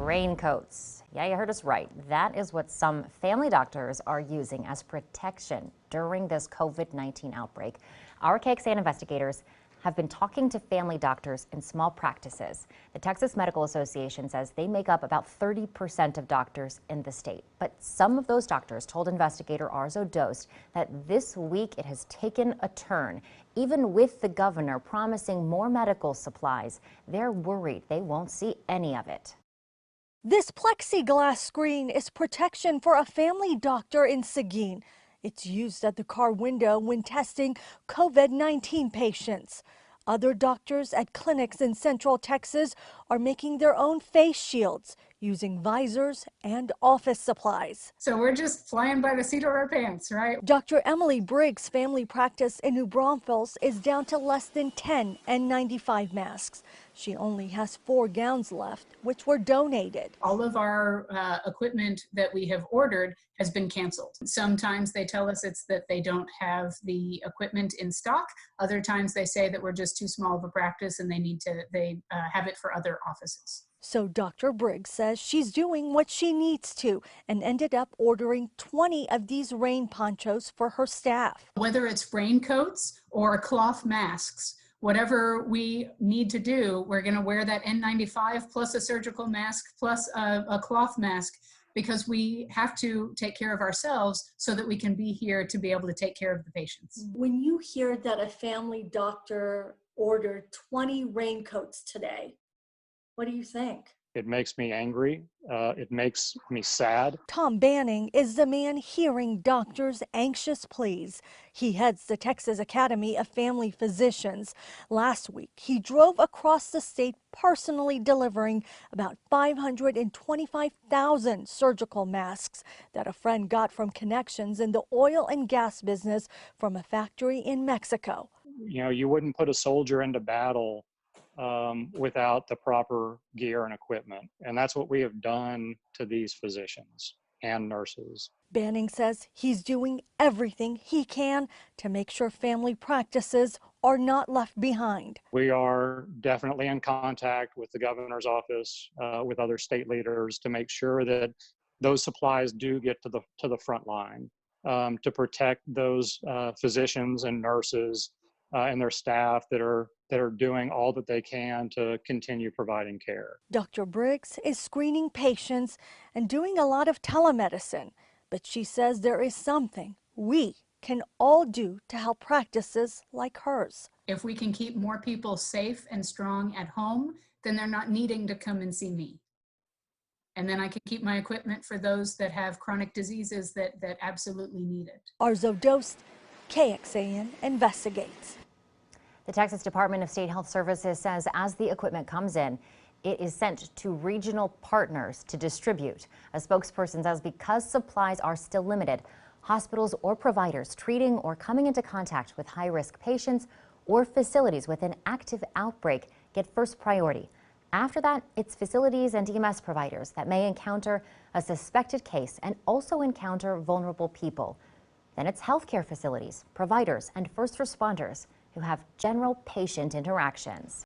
raincoats. Yeah, you heard us right. That is what some family doctors are using as protection during this COVID-19 outbreak. Our KXAN investigators have been talking to family doctors in small practices. The Texas Medical Association says they make up about 30% of doctors in the state. But some of those doctors told investigator Arzo Dost that this week it has taken a turn. Even with the governor promising more medical supplies, they're worried they won't see any of it. This plexi-glass screen is protection for a family doctor in Seguin. It's used at the car window when testing COVID-19 patients. Other doctors at clinics in Central Texas are making their own face shields using visors and office supplies. So we're just flying by the seat of our pants, right? Dr. Emily Briggs' family practice in New Braunfels is down to less than 10 N95 masks. She only has 4 gowns left, which were donated. All of our equipment that we have ordered has been canceled. Sometimes they tell us it's that they don't have the equipment in stock. Other times they say that we're just too small of a practice and they have it for other offices. So Dr. Briggs says she's doing what she needs to and ended up ordering 20 of these rain ponchos for her staff. Whether it's raincoats or cloth masks, whatever we need to do, we're going to wear that N95 plus a surgical mask plus a cloth mask, because we have to take care of ourselves so that we can be here to be able to take care of the patients. When you hear that a family doctor ordered 20 raincoats today, what do you think? It makes me angry. It makes me sad. Tom Banning is the man hearing doctors' anxious pleas. He heads the Texas Academy of Family Physicians. Last week, he drove across the state personally delivering about 525,000 surgical masks that a friend got from connections in the oil and gas business from a factory in Mexico. You know, you wouldn't put a soldier into battle without the proper gear and equipment. And that's what we have done to these physicians and nurses. Banning says he's doing everything he can to make sure family practices are not left behind. We are definitely in contact with the governor's office, with other state leaders to make sure that those supplies do get to the front line, to protect those physicians and nurses and their staff that are doing all that they can to continue providing care. Dr. Briggs is screening patients and doing a lot of telemedicine, but she says there is something we can all do to help practices like hers. If we can keep more people safe and strong at home, then they're not needing to come and see me. And then I can keep my equipment for those that have chronic diseases that absolutely need it. Arzo Dost, KXAN investigates. The Texas Department of State Health Services says as the equipment comes in, it is sent to regional partners to distribute. A spokesperson says because supplies are still limited, hospitals or providers treating or coming into contact with high-risk patients or facilities with an active outbreak get first priority. After that, it's facilities and EMS providers that may encounter a suspected case and also encounter vulnerable people. Then it's healthcare facilities, providers, and first responders who have general patient interactions.